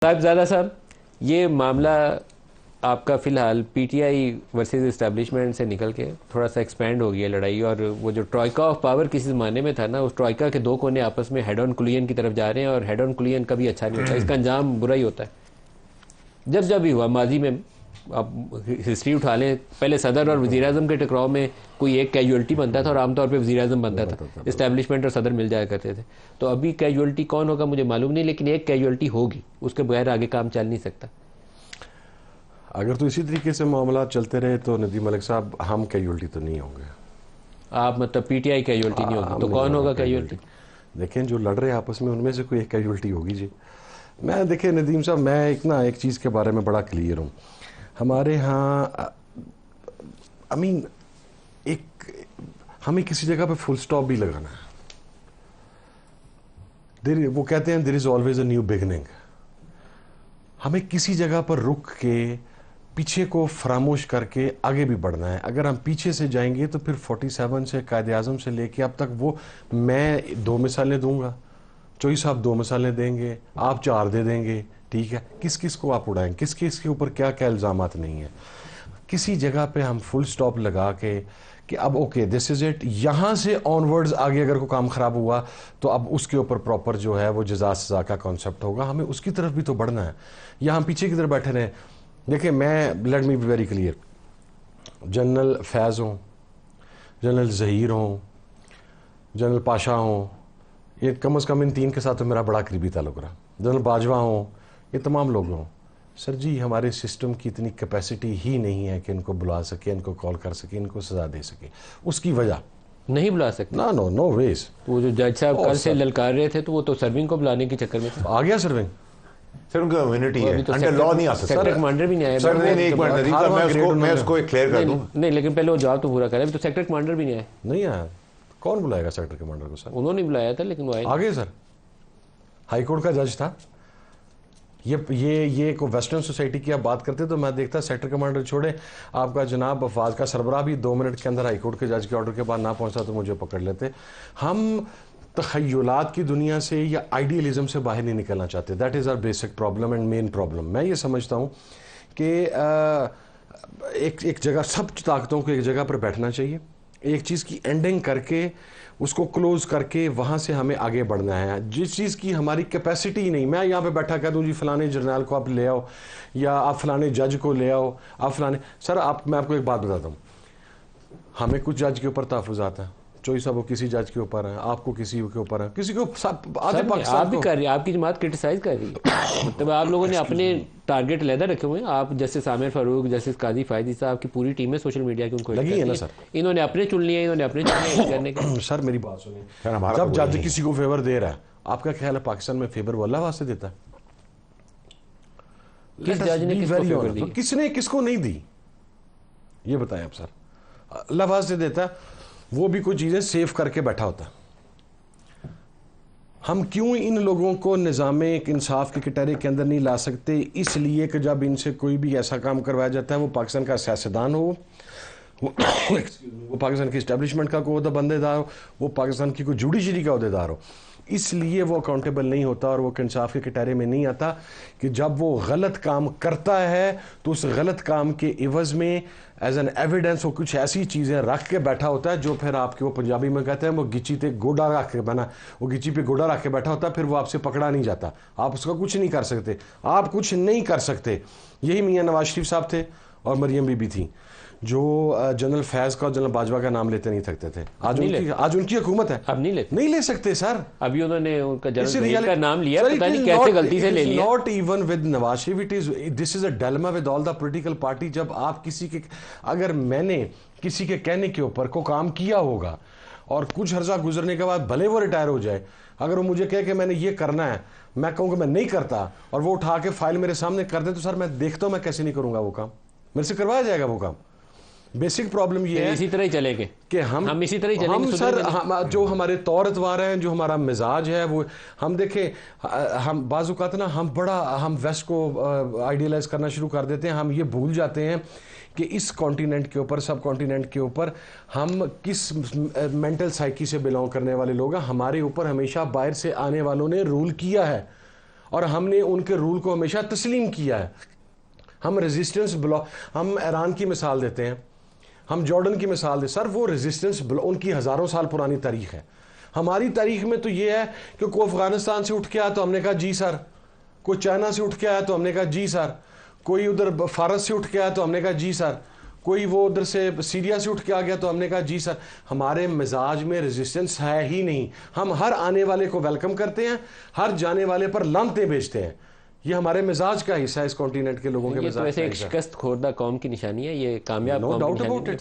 صاحب زیادہ صاحب، یہ معاملہ آپ کا فی الحال PTI versus establishment سے نکل کے تھوڑا سا ایکسپینڈ ہو گیا لڑائی، اور وہ جو ٹرائکا آف پاور کسی زمانے میں تھا نا، اس ٹرائکا کے دو کونے آپس میں ہیڈ آن کلین کی طرف جا رہے ہیں، اور ہیڈ آن کلین کبھی اچھا نہیں ہوتا، اس کا انجام برا ہی ہوتا ہے۔ جب بھی ہوا ماضی میں، آپ ہسٹری اٹھا لیں، پہلے صدر اور وزیر اعظم کے ٹکراؤ میں کوئی ایک کیجولٹی بنتا تھا اور عام طور پہ وزیر اعظم بنتا تھا، اسٹیبلشمنٹ اور صدر مل جایا کرتے تھے۔ تو ابھی کیجولٹی کون ہوگا مجھے معلوم نہیں، لیکن ایک کیجولٹی ہوگی، اس کے بغیر آگے کام چل نہیں سکتا۔ اگر تو اسی طریقے سے معاملات چلتے رہے تو ندیم ملک صاحب ہم کیجولٹی تو نہیں ہوں گے۔ آپ مطلب پی ٹی آئی کیجولٹی نہیں ہوگی تو کون ہوگا کیجولٹی؟ دیکھیں جو لڑ رہے آپس میں ان میں سے کوئی ایک کیجولٹی ہوگی جی۔ میں دیکھیں ندیم صاحب، میں ایک چیز کے بارے میں بڑا کلیئر ہوں، ہمارے ہاں ہمیں کسی جگہ پہ فل سٹاپ بھی لگانا ہے۔ وہ کہتے ہیں there is always a new beginning. ہمیں کسی جگہ پر رک کے پیچھے کو فراموش کر کے آگے بھی بڑھنا ہے۔ اگر ہم پیچھے سے جائیں گے تو پھر 47 سے قائد اعظم سے لے کے اب تک، وہ میں 2 مثالیں دوں گا، چوئی صاحب 2 مثالیں دیں گے، آپ 4 دے دیں گے، ٹھیک ہے؟ کس کو آپ اڑائیں، کس کے اوپر کیا کیا الزامات نہیں ہیں۔ کسی جگہ پہ ہم فل سٹاپ لگا کے کہ اب اوکے دس از اٹ، یہاں سے آن ورڈز آگے اگر کوئی کام خراب ہوا تو اب اس کے اوپر پراپر جو ہے وہ جزا سزا کا کانسیپٹ ہوگا، ہمیں اس کی طرف بھی تو بڑھنا ہے۔ یا ہم پیچھے کی طرف بیٹھے رہیں۔ دیکھیں میں let me be very clear, general Faiz ہوں، جنرل ظہیر ہوں، جنرل پاشا ہوں، یہ کم از کم ان 3 کے ساتھ تو میرا بڑا قریبی تعلق رہا، جنرل باجوہ ہوں، یہ تمام لوگ ہوں۔ سر جی ہمارے سسٹم کی اتنی کیپیسٹی ہی نہیں ہے کہ ان کو بلا سکے، ان کو کال کر سکے، ان کو سزا دے سکے۔ اس کی وجہ نہیں بلا سکتے؟ نو ویز۔ وہ جو جج صاحب کل سے للکار رہے تھے تو وہ تو سرونگ کو بلانے کے چکر میں تھے۔ آ گیا سرونگ، سر ان کا امیونٹی ہے، انڈر لا نہیں آ سکتا۔ سیکٹر کمانڈر بھی نہیں آیا۔ سر نہیں ایک منٹ ندیم صاحب، میں اس کو کلیئر کر دوں۔ نہیں لیکن پہلے وہ جواب تو پورا کرے، ابھی تو سیکٹر کمانڈر بھی نہیں آیا۔ نہیں آیا؟ کون بلائے گا سیکٹر کمانڈر کو؟ سر انہوں نے بلایا تھا لیکن وہ آئے آگے۔ سر ہائی کورٹ کا جج تھا یہ کوئی ویسٹرن سوسائٹی کی آپ بات کرتے تو میں دیکھتا سیکٹر کمانڈر چھوڑے، آپ کا جناب افواج کا سربراہ بھی 2 منٹ کے اندر ہائی کورٹ کے جج کے آرڈر کے بعد نہ پہنچتا تو مجھے پکڑ لیتے۔ ہم تخیلات کی دنیا سے یا آئیڈیلزم سے باہر نہیں نکلنا چاہتے۔ That is our basic problem and main problem. میں یہ سمجھتا ہوں کہ ایک جگہ سب طاقتوں کو ایک جگہ پر بیٹھنا چاہیے، ایک چیز کی اینڈنگ کر کے اس کو کلوز کر کے وہاں سے ہمیں آگے بڑھنا ہے۔ جس چیز کی ہماری کیپیسٹی نہیں، میں یہاں پہ بیٹھا کہہ دوں جی فلانے جرنیل کو آپ لے آؤ، یا آپ فلانے جج کو لے آؤ، آپ فلانے۔ سر میں آپ کو ایک بات بتاتا ہوں، ہمیں کچھ جج کے اوپر تحفظات ہیں، چوئی صاحب وہ کسی جج کے اوپر ہیں، آپ کو کسی کے اوپر ہیں، کسی کو آدھے پاکستان آپ بھی کر رہی ہے، آپ کی جماعت کرٹیسائز کر رہی ہے۔ مطلب آپ لوگوں نے اپنے ٹارگیٹ علیحدہ رکھے ہوئے ہیں، آپ جسٹس عامر فاروق، جسٹس قاضی فائدی صاحب کی پوری ٹیم ہے سوشل میڈیا کی، ان کو لگی ہے نا سر، انہوں نے اپنے چن لیے، انہوں نے اپنے کرنے کے۔ سر میری بات سنیں، جب جج کسی کو فیور دے رہا ہے، آپ کا خیال ہے پاکستان میں فیور وہ اللہ واسطے دیتا ہے؟ کس جج نے کس کو فیور دی؟ کس نے کس کو نہیں دی یہ بتائیں آپ سر؟ اللہ واسطے دیتا ہے، وہ بھی کوئی چیزیں سیف کر کے بیٹھا ہوتا ہے۔ ہم کیوں ان لوگوں کو نظام انصاف کے کٹہرے کے اندر نہیں لا سکتے؟ اس لیے کہ جب ان سے کوئی بھی ایسا کام کروایا جاتا ہے، وہ پاکستان کا سیاستدان ہو، وہ پاکستان کی اسٹیبلشمنٹ کا کوئی عہدہ بندے دار ہو، وہ پاکستان کی کوئی جوڈیشری کا عہدے دار ہو، اس لیے وہ اکاؤنٹیبل نہیں ہوتا اور وہ انصاف کے کٹہرے میں نہیں آتا کہ جب وہ غلط کام کرتا ہے تو اس غلط کام کے عوض میں ایز این ایویڈنس وہ کچھ ایسی چیزیں رکھ کے بیٹھا ہوتا ہے جو پھر آپ کے، وہ پنجابی میں کہتے ہیں وہ گچی تے گوڑا رکھ کے بنا، وہ گچی پہ گوڑا رکھ کے بیٹھا ہوتا ہے، پھر وہ آپ سے پکڑا نہیں جاتا، آپ اس کا کچھ نہیں کر سکتے، آپ کچھ نہیں کر سکتے۔ یہی میاں نواز شریف صاحب تھے اور مریم بی بی تھیں جو جنرل فیض کا اور جنرل باجوہ کا نام لیتے نہیں تھکتے تھے۔ آج ان کی حکومت ہے، اب نہیں لے سکتے سر۔ ابھی انہوں نے ان کا جنرل کا نام لیا، پتہ نہیں کیسے غلطی سے لے لیا۔ Not even with Nawaz Sharif, this is a dilemma with all the political party۔ جب آپ کسی کے، اگر میں نے کسی کے کہنے کے اوپر کو کام کیا ہوگا اور کچھ عرصہ گزرنے کے بعد بھلے وہ ریٹائر ہو جائے، اگر وہ مجھے کہے کہ میں نے یہ کرنا ہے، میں کہوں کہ میں نہیں کرتا اور وہ اٹھا کے فائل میرے سامنے کر دے، تو سر میں دیکھتا ہوں میں کیسے نہیں کروں گا وہ کام، میرے سے کروایا جائے گا وہ کام۔ بیسک پرابلم یہ ہے اسی طرح ہی چلے گے کہ ہم اسی طرح ہی چلیں گے سر، جو ہمارے طور اتوار ہیں، جو ہمارا مزاج ہے، وہ ہم دیکھیں، ہم بعض اوقات نا ہم ویسٹ کو آئیڈیلائز کرنا شروع کر دیتے ہیں، ہم یہ بھول جاتے ہیں کہ اس کانٹیننٹ کے اوپر، سب کانٹیننٹ کے اوپر ہم کس مینٹل سائیکی سے بلانگ کرنے والے لوگ ہیں۔ ہمارے اوپر ہمیشہ باہر سے آنے والوں نے رول کیا ہے اور ہم نے ان کے رول کو ہمیشہ تسلیم کیا ہے. ہم ریزسٹنس بلاک، ہم ایران کی مثال دیتے ہیں، ہم جارڈن کی مثال سر وہ ریزسٹنس ان کی ہزاروں سال پرانی تاریخ ہے. ہماری تاریخ میں تو یہ ہے کہ کوئی افغانستان سے اٹھ کے آیا تو ہم نے کہا جی سر، کوئی چائنا سے اٹھ کے آیا تو ہم نے کہا جی سر، کوئی ادھر فارس سے اٹھ کے آیا تو ہم نے کہا جی سر، کوئی وہ ادھر سے سیریا سے اٹھ کے آ گیا تو ہم نے کہا جی سر. ہمارے مزاج میں ریزسٹنس ہے ہی نہیں. ہم ہر آنے والے کو ویلکم کرتے ہیں، ہر جانے والے پر لعنتیں بھیجتے ہیں. یہ ہمارے مزاج کا حصہ ہے، اس کانٹیننٹ کے لوگوں کے یہ تو مزاج ویسے کا ایک حصہ ہے. شکست خوردہ قوم کی نشانی ہے، یہ کامیاب نو قوم کی ڈاؤٹ نشانی اباؤٹ ہے. اٹ.